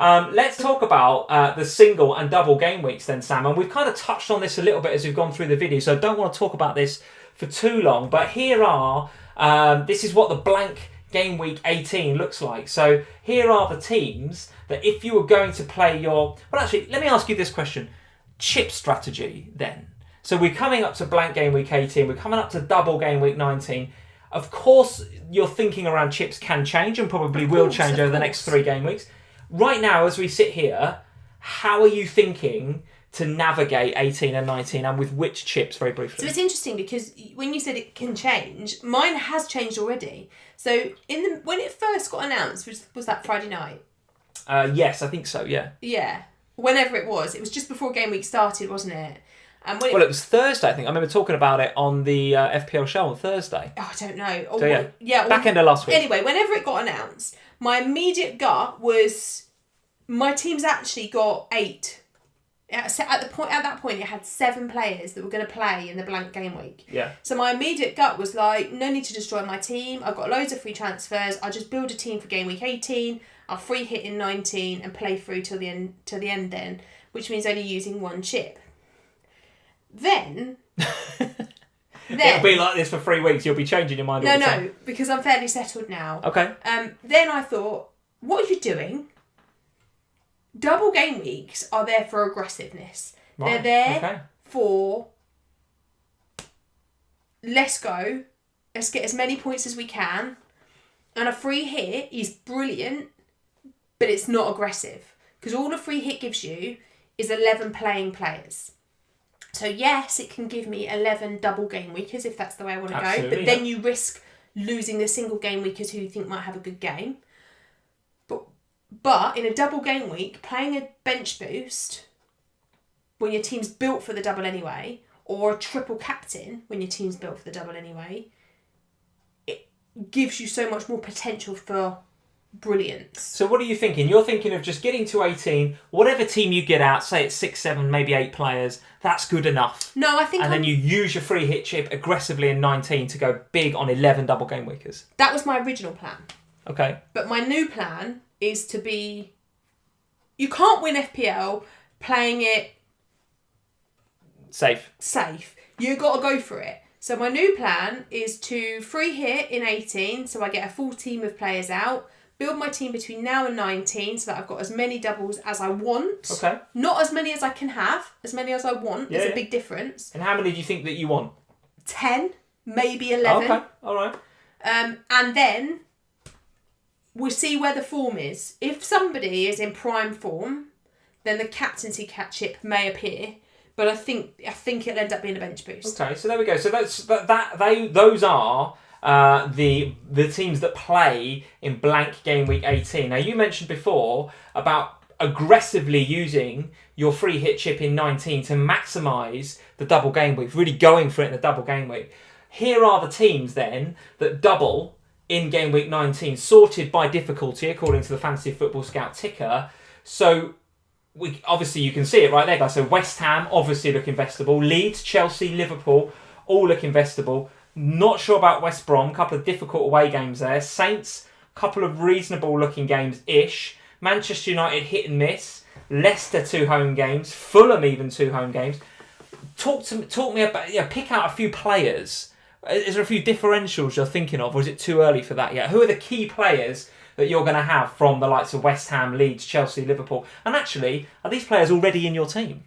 Let's talk about the single and double game weeks then, Sam. And we've kind of touched on this a little bit as we've gone through the video, so I don't want to talk about this for too long. But here are, this is what the blank game week 18 looks like. So here are the teams that if you were going to play your... Well, actually, let me ask you this question. Chip strategy then. So we're coming up to blank game week 18. We're coming up to double game week 19. Of course, your thinking around chips can change and probably will change over the next 3 game weeks. Right now, as we sit here, how are you thinking to navigate 18 and 19 and with which chips, very briefly? So it's interesting because when you said it can change, mine has changed already. So when it first got announced, was that Friday night? Yes, I think so, yeah. Yeah. Whenever it was just before game week started, wasn't it? And it was Thursday, I think. I remember talking about it on the FPL show on Thursday. Oh, I don't know. So, back end of last week. Anyway, whenever it got announced, my immediate gut was my team's actually got 8. At that point, it had 7 players that were going to play in the blank game week. Yeah. So my immediate gut was like, no need to destroy my team. I've got loads of free transfers. I'll just build a team for game week 18. I'll free hit in 19 and play through till the end then, which means only using 1 chip. Then it'll be like this for 3 weeks. You'll be changing your mind all the time. No, because I'm fairly settled now. Okay. Then I thought, what are you doing? Double game weeks are there for aggressiveness. Right. They're there for let's go, let's get as many points as we can. And a free hit is brilliant, but it's not aggressive. Because all a free hit gives you is 11 playing players. So yes, it can give me 11 double game weekers if that's the way I want to go. But then you risk losing the single game weekers who you think might have a good game. But in a double game week, playing a bench boost when your team's built for the double anyway, or a triple captain when your team's built for the double anyway, it gives you so much more potential for brilliance. So what are you thinking? You're thinking of just getting to 18, whatever team you get out, say it's 6, 7, maybe 8 players, that's good enough. No, I think... then you use your free hit chip aggressively in 19 to go big on 11 double game weekers. That was my original plan. Okay. But my new plan is to be... You can't win FPL playing it... Safe. You got to go for it. So my new plan is to free hit in 18, so I get a full team of players out, build my team between now and 19 so that I've got as many doubles as I want. Okay. Not as many as I can have, as many as I want. There's a big difference. And how many do you think that you want? 10, maybe 11. Okay, all right. And then we'll see where the form is. If somebody is in prime form, then the captaincy chip may appear. But I think it'll end up being a bench boost. Okay, so there we go. So those are the teams that play in blank game week 18. Now you mentioned before about aggressively using your free hit chip in 19 to maximise the double game week, really going for it in the double game week. Here are the teams then that double in game week 19, sorted by difficulty according to the Fantasy Football Scout ticker. So obviously you can see it right there, guys. So West Ham obviously look investable. Leeds, Chelsea, Liverpool all look investable. Not sure about West Brom. Couple of difficult away games there. Saints, couple of reasonable looking games ish. Manchester United hit and miss. Leicester 2 home games. Fulham even 2 home games. Talk me about, pick out a few players. Is there a few differentials you're thinking of, or is it too early for that yet? Who are the key players that you're going to have from the likes of West Ham, Leeds, Chelsea, Liverpool? And actually, are these players already in your team?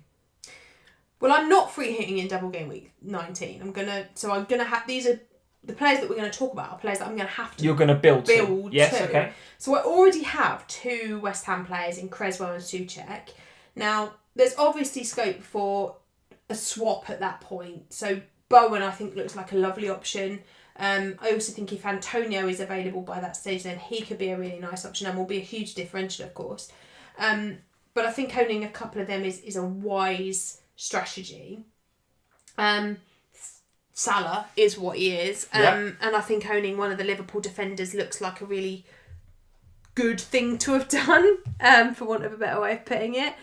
Well, I'm not free hitting in double game week 19. I'm gonna have, these are the players that we're going to talk about, are players that I'm going to have to You're going to build Yes, to. Okay. So I already have 2 West Ham players in Creswell and Souček. Now, there's obviously scope for a swap at that point. So Bowen, I think, looks like a lovely option. I also think if Antonio is available by that stage, then he could be a really nice option and will be a huge differential, of course. But I think owning a couple of them is a wise strategy. Salah is what he is. And I think owning one of the Liverpool defenders looks like a really good thing to have done, for want of a better way of putting it.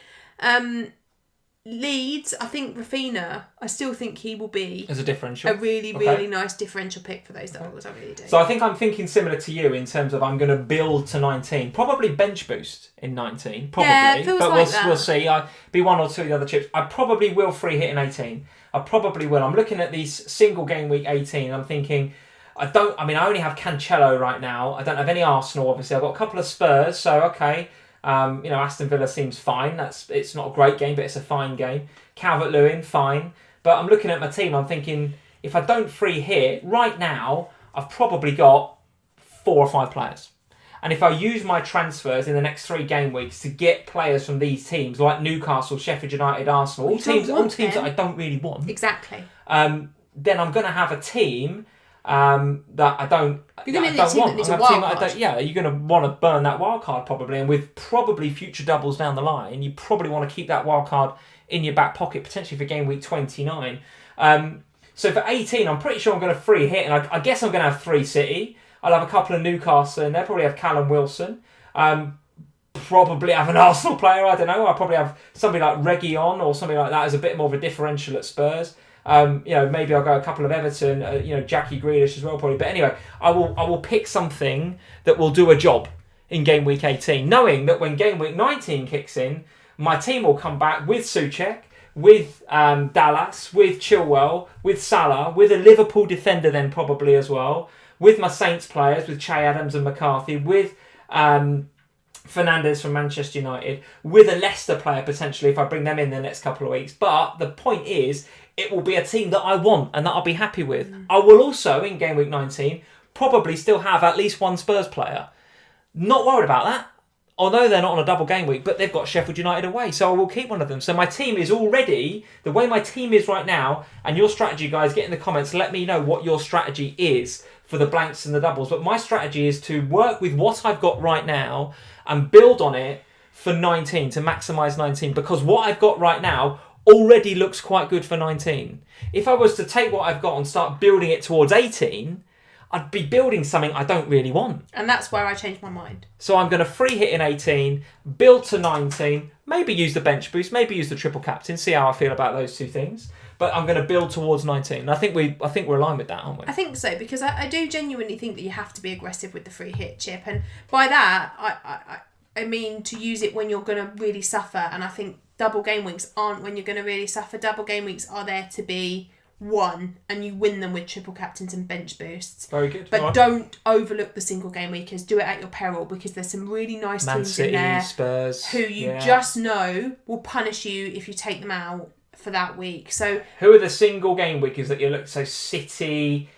Leeds, I think Rafinha, I still think he will be As a differential. a really, really nice differential pick for those doubles. I really do. So I think I'm thinking similar to you in terms of I'm going to build to 19. Probably bench boost in 19. Probably. Yeah, it feels but like that. We'll see. I be one or two of the other chips. I probably will free hit in 18. I probably will. I'm looking at these single game week 18. I'm thinking, I only have Cancelo right now. I don't have any Arsenal, obviously. I've got a couple of Spurs, so okay. Aston Villa seems fine. It's not a great game, but it's a fine game. Calvert-Lewin, fine. But I'm looking at my team, I'm thinking, if I don't free hit, right now, I've probably got 4 or 5 players. And if I use my transfers in the next 3 game weeks to get players from these teams, like Newcastle, Sheffield United, Arsenal, all teams that I don't really want. Exactly. Then I'm going to have a team that I don't want. You're going to want to burn that wild card probably, and with probably future doubles down the line, you probably want to keep that wild card in your back pocket, potentially for game week 29. So for 18, I'm pretty sure I'm going to free hit, and I guess I'm going to have 3 City. I'll have a couple of Newcastle in there, probably have Callum Wilson. Probably have an Arsenal player, I don't know. I'll probably have somebody like Reguilon or something like that as a bit more of a differential at Spurs. Maybe I'll go a couple of Everton, Jackie Grealish as well probably. But anyway, I will pick something that will do a job in game week 18, knowing that when game week 19 kicks in, my team will come back with Souček, with Dallas, with Chilwell, with Salah, with a Liverpool defender then probably as well, with my Saints players, with Che Adams and McCarthy, with Fernandes from Manchester United, with a Leicester player potentially if I bring them in the next couple of weeks. But the point is, it will be a team that I want and that I'll be happy with. I will also, in game week 19, probably still have at least 1 Spurs player. Not worried about that. Although they're not on a double game week, but they've got Sheffield United away, so I will keep one of them. So my team is already, the way my team is right now, and your strategy, guys, get in the comments, let me know what your strategy is for the blanks and the doubles. But my strategy is to work with what I've got right now and build on it for 19, to maximise 19, because what I've got right now already looks quite good for 19. If I was to take what I've got and start building it towards 18, I'd be building something I don't really want. And that's where I changed my mind. So I'm going to free hit in 18, build to 19, maybe use the bench boost, maybe use the triple captain, see how I feel about those 2 things. But I'm going to build towards 19. I think we're aligned with that, aren't we? I think so, because I do genuinely think that you have to be aggressive with the free hit chip. And by that, I mean to use it when you're going to really suffer. And I think double game weeks aren't when you're going to really suffer. Double game weeks are there to be won, and you win them with triple captains and bench boosts. Very good. But don't overlook the single game weekers. Do it at your peril, because there's some really nice Man teams City, in there Spurs, who you just know will punish you if you take them out for that week. So who are the single game weekers that you look? So City,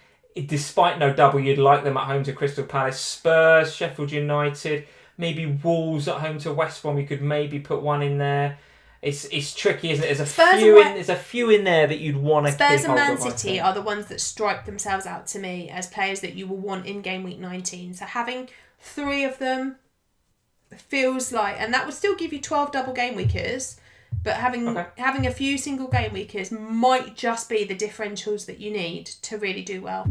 despite no double, you'd like them at home to Crystal Palace. Spurs, Sheffield United, maybe Wolves at home to West Brom. You could maybe put one in there. It's tricky, isn't it? There's a few in there that you'd want to keep hold of. Spurs and Man City are the ones that strike themselves out to me as players that you will want in game week 19. So having 3 of them feels like, and that would still give you 12 double game weekers, but having a few single game weekers might just be the differentials that you need to really do well.